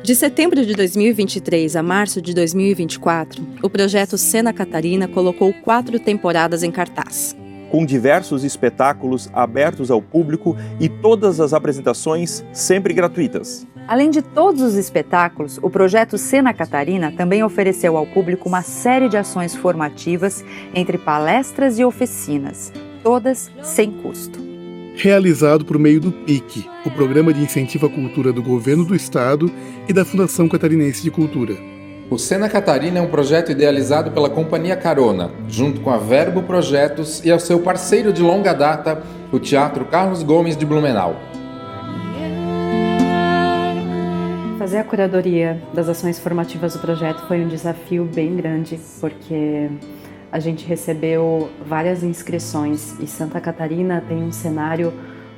De setembro de 2023 a março de 2024, o projeto Cena Catarina colocou 4 temporadas em cartaz. Com diversos espetáculos abertos ao público e todas as apresentações sempre gratuitas. Além de todos os espetáculos, o projeto Cena Catarina também ofereceu ao público uma série de ações formativas entre palestras e oficinas, todas sem custo. Realizado por meio do PIC, o Programa de Incentivo à Cultura do Governo do Estado e da Fundação Catarinense de Cultura. O Cena Catarina é um projeto idealizado pela Companhia Carona, junto com a Verbo Projetos e ao seu parceiro de longa data, o Teatro Carlos Gomes de Blumenau. Fazer a curadoria das ações formativas do projeto foi um desafio bem grande, porque a gente recebeu várias inscrições e Santa Catarina tem um cenário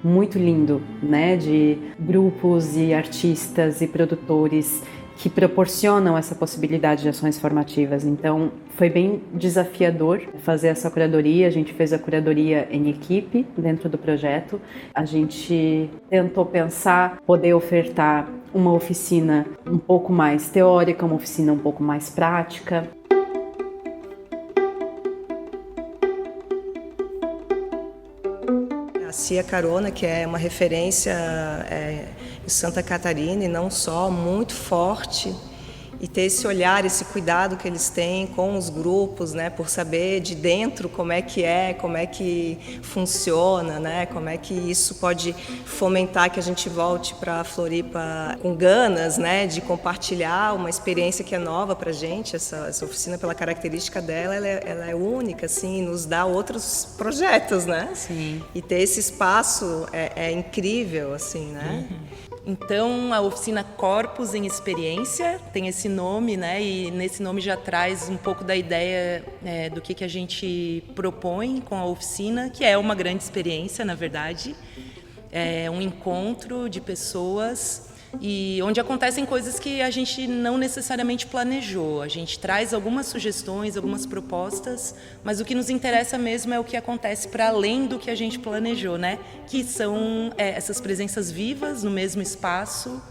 muito lindo, né, de grupos e artistas e produtores que proporcionam essa possibilidade de ações formativas. Então, foi bem desafiador fazer essa curadoria. A gente fez a curadoria em equipe dentro do projeto. A gente tentou pensar, poder ofertar uma oficina um pouco mais teórica, uma oficina um pouco mais prática. A Cia Carona, que é uma referência em Santa Catarina e não só, muito forte, e ter esse olhar, esse cuidado que eles têm com os grupos, né, por saber de dentro como é, como é que funciona, né, como é que isso pode fomentar que a gente volte para Floripa com ganas, né, de compartilhar uma experiência que é nova para a gente. Essa oficina, pela característica dela, ela é única, assim, nos dá outros projetos, né? Sim. E ter esse espaço é incrível, assim, né? Então, a oficina Corpos em Experiência tem esse nome, né? E nesse nome já traz um pouco da ideia do que a gente propõe com a oficina, que é uma grande experiência, na verdade. É um encontro de pessoas e onde acontecem coisas que a gente não necessariamente planejou. A gente traz algumas sugestões, algumas propostas, mas o que nos interessa mesmo é o que acontece para além do que a gente planejou, né? Que são essas presenças vivas no mesmo espaço,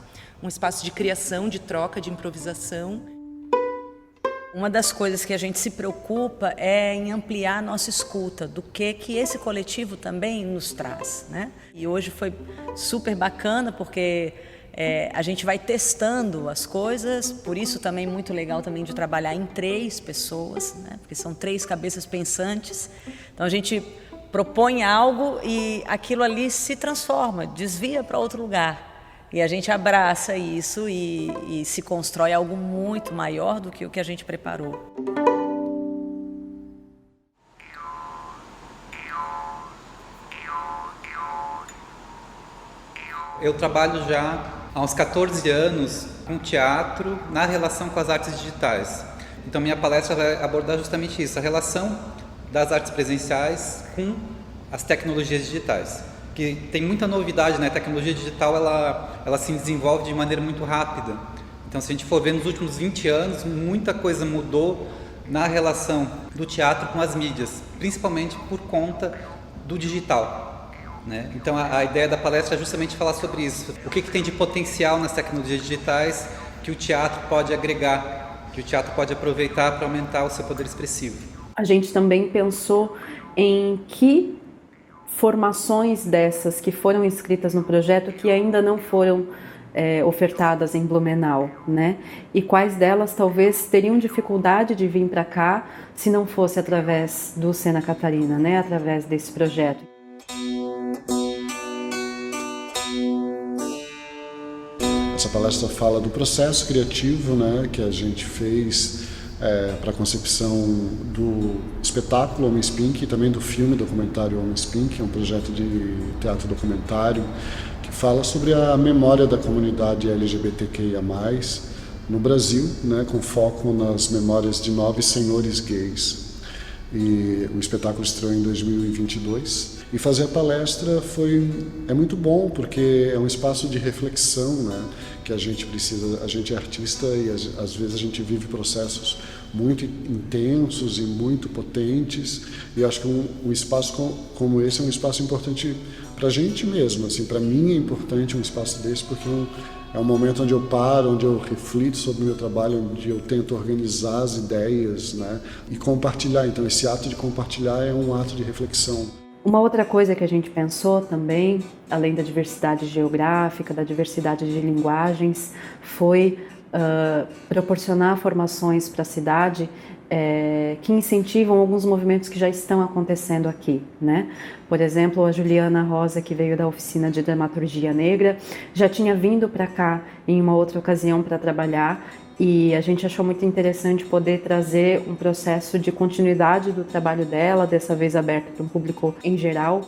um espaço de criação, de troca, de improvisação. Uma das coisas que a gente se preocupa é em ampliar a nossa escuta do que esse coletivo também nos traz, né? E hoje foi super bacana porque a gente vai testando as coisas, por isso também muito legal também de trabalhar em 3 pessoas, né? Porque são 3 cabeças pensantes. Então a gente propõe algo e aquilo ali se transforma, desvia para outro lugar. E a gente abraça isso e se constrói algo muito maior do que o que a gente preparou. Eu trabalho já há uns 14 anos com teatro na relação com as artes digitais. Então minha palestra vai abordar justamente isso, a relação das artes presenciais com as tecnologias digitais. Que tem muita novidade, né? A tecnologia digital ela se desenvolve de maneira muito rápida. Então, se a gente for ver nos últimos 20 anos, muita coisa mudou na relação do teatro com as mídias, principalmente por conta do digital, né? Então, a ideia da palestra é justamente falar sobre isso. O que tem de potencial nas tecnologias digitais que o teatro pode agregar, que o teatro pode aproveitar para aumentar o seu poder expressivo. A gente também pensou em que formações dessas que foram inscritas no projeto que ainda não foram ofertadas em Blumenau, né? E quais delas talvez teriam dificuldade de vir para cá se não fosse através do Cena Catarina, né? Através desse projeto. Essa palestra fala do processo criativo, né, que a gente fez para a concepção do espetáculo Homens Pink e também do filme documentário Homens Pink, é um projeto de teatro documentário que fala sobre a memória da comunidade LGBTQIA+, no Brasil, né, com foco nas memórias de 9 senhores gays. E o espetáculo estreou em 2022. E fazer a palestra é muito bom, porque é um espaço de reflexão, né, que a gente precisa. A gente é artista e às vezes a gente vive processos muito intensos e muito potentes, e eu acho que um espaço como esse é um espaço importante para a gente mesmo, assim, para mim é importante um espaço desse, porque é um momento onde eu paro, onde eu reflito sobre o meu trabalho, onde eu tento organizar as ideias, né, e compartilhar. Então esse ato de compartilhar é um ato de reflexão. Uma outra coisa que a gente pensou também, além da diversidade geográfica, da diversidade de linguagens, foi proporcionar formações para a cidade que incentivam alguns movimentos que já estão acontecendo aqui, né? Por exemplo, a Juliana Rosa, que veio da oficina de dramaturgia negra, já tinha vindo para cá em uma outra ocasião para trabalhar, e a gente achou muito interessante poder trazer um processo de continuidade do trabalho dela, dessa vez aberto para um público em geral.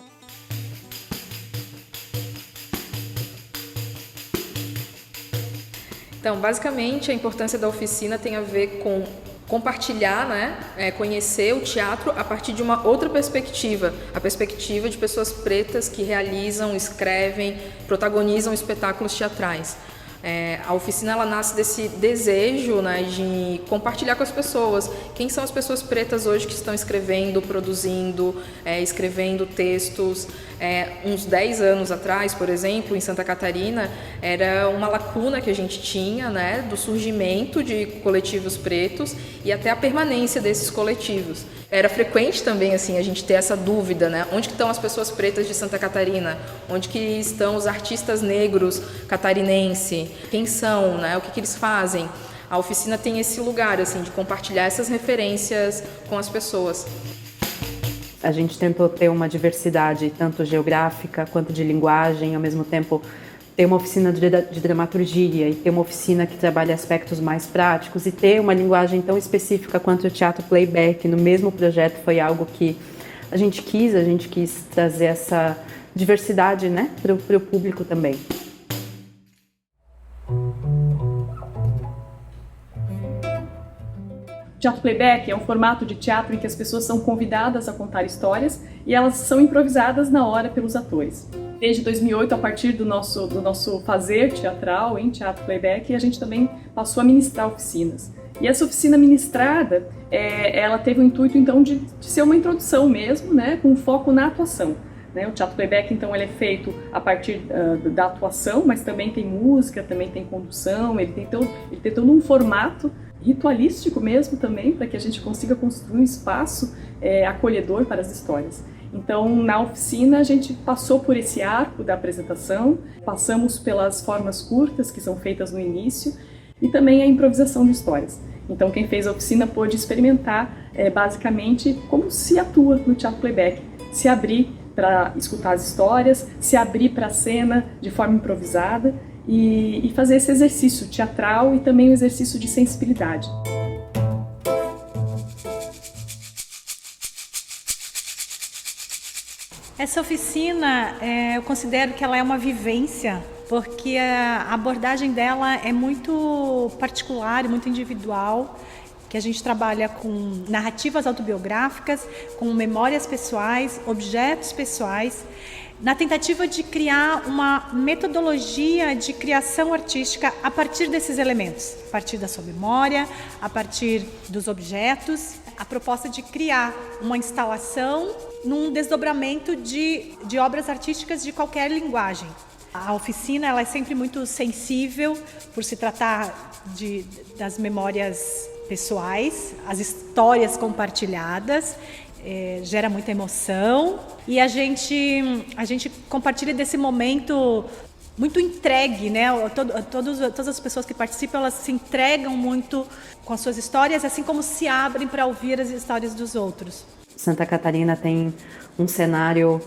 Então, basicamente, a importância da oficina tem a ver com compartilhar, né, conhecer o teatro a partir de uma outra perspectiva, a perspectiva de pessoas pretas que realizam, escrevem, protagonizam espetáculos teatrais. A oficina ela nasce desse desejo, né, de compartilhar com as pessoas. Quem são as pessoas pretas hoje que estão escrevendo, produzindo, escrevendo textos? Uns 10 anos atrás, por exemplo, em Santa Catarina, era uma lacuna que a gente tinha, né, do surgimento de coletivos pretos e até a permanência desses coletivos. Era frequente também assim, a gente ter essa dúvida, né? Onde que estão as pessoas pretas de Santa Catarina? Onde que estão os artistas negros catarinenses? Quem são, né? O que eles fazem? A oficina tem esse lugar assim, de compartilhar essas referências com as pessoas. A gente tentou ter uma diversidade tanto geográfica quanto de linguagem, ao mesmo tempo ter uma oficina de dramaturgia e ter uma oficina que trabalha aspectos mais práticos e ter uma linguagem tão específica quanto o teatro playback no mesmo projeto foi algo que a gente quis trazer essa diversidade, né, para o público também. Teatro playback é um formato de teatro em que as pessoas são convidadas a contar histórias e elas são improvisadas na hora pelos atores. Desde 2008, a partir do nosso fazer teatral em teatro playback, a gente também passou a ministrar oficinas. E essa oficina ministrada, ela teve o intuito então de ser uma introdução mesmo, né, com foco na atuação. O teatro playback, então, ele é feito a partir da atuação, mas também tem música, também tem condução, ele tem todo um formato ritualístico mesmo também, para que a gente consiga construir um espaço acolhedor para as histórias. Então, na oficina, a gente passou por esse arco da apresentação, passamos pelas formas curtas que são feitas no início e também a improvisação de histórias. Então, quem fez a oficina pôde experimentar basicamente como se atua no teatro playback, se abrir para escutar as histórias, se abrir para a cena de forma improvisada e fazer esse exercício teatral e também o exercício de sensibilidade. Essa oficina, eu considero que ela é uma vivência, porque a abordagem dela é muito particular e muito individual, que a gente trabalha com narrativas autobiográficas, com memórias pessoais, objetos pessoais, na tentativa de criar uma metodologia de criação artística a partir desses elementos, a partir da sua memória, a partir dos objetos, a proposta de criar uma instalação num desdobramento de obras artísticas de qualquer linguagem. A oficina ela é sempre muito sensível por se tratar das memórias pessoais, as histórias compartilhadas, gera muita emoção e a gente compartilha desse momento muito entregue, né? Todas as pessoas que participam, elas se entregam muito com as suas histórias, assim como se abrem para ouvir as histórias dos outros. Santa Catarina tem um cenário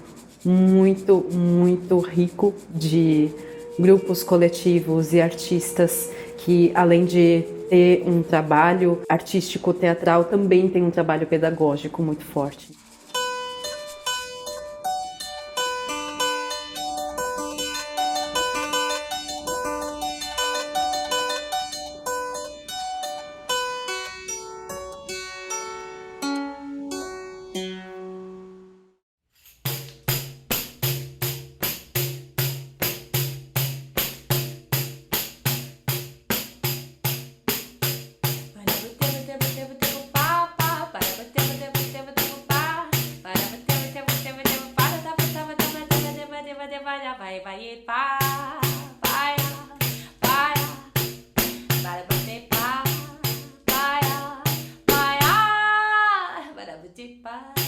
muito, muito rico de grupos coletivos e artistas que, além de ter um trabalho artístico teatral, também tem um trabalho pedagógico muito forte. Ba